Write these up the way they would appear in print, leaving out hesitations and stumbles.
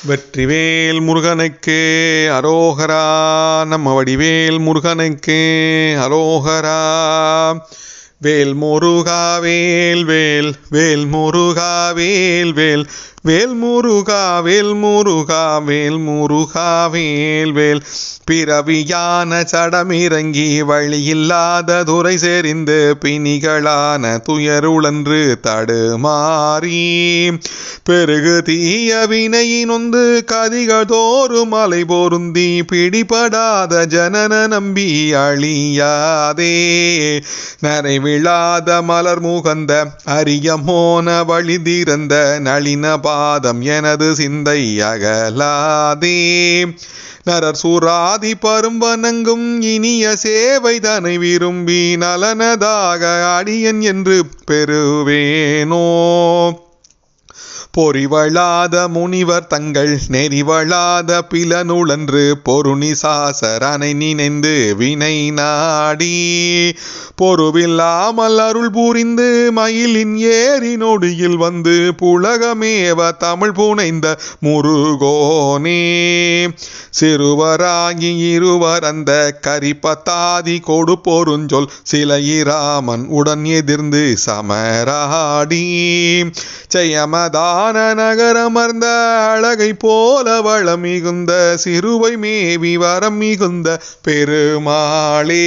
வெற்றிவேல் முருகனுக்கு அரோகரா. நம்ம வடிவேல் முருகனுக்கு அரோகரா. வேல் முருகா வேல் வேல் வேல் முருகா வேல் வேல் வேல் முருகா வேல் முருகா வேல் முருகா வேல் வேல். பிறவியான சடமிறங்கி வழியில்லாத துறை செறிந்து பிணிகளான துயருழன்று தடுமாறி பெருகு தீய வினையினொந்து கதிகள் தோறும் மலை பொருந்தி பிடிபடாத ஜனன நம்பி அழியாதே நரைவிழாத மலர் முகந்த அரிய மோன வழி திறந்த நளின பாதம் எனது சிந்தை அகலாதே நரர் சூராதி பரும்பனங்கும் இனிய சேவை தனை விரும்பி நலனதாக அடியன் என்று பெறுவேனோ. பொறிவளாத முனிவர் தங்கள் நெறிவளாத பிலனுழன்று பொருணி சாசரனை நினைந்து வினை நாடி பொறுவில்லாமல் அருள் புரிந்து மயிலின் ஏறி நொடியில் வந்து புலகமேவ தமிழ் புனைந்த முருகோனே. சிறுவராகி இருவர் அந்த கரிப்பத்தாதி கொடு பொருஞ்சொல் சிலையிராமன் உடன் எதிர்ந்து சமராடி ஜெயமதான நகரமர்ந்த அழகை போல வளம் மிகுந்த சிறுவை மேவி வரம் மிகுந்த பெருமாளே.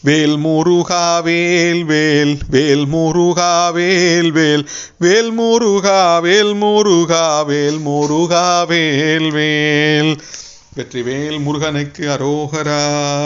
வேல் முருகா வேல் வேல் வேல் முருகா வேல் வேல் வேல் முருகா வேல் முருகா வேல் முருகா வேல் வேல். வெற்றிவேல் முருகனுக்கு அரோகரா.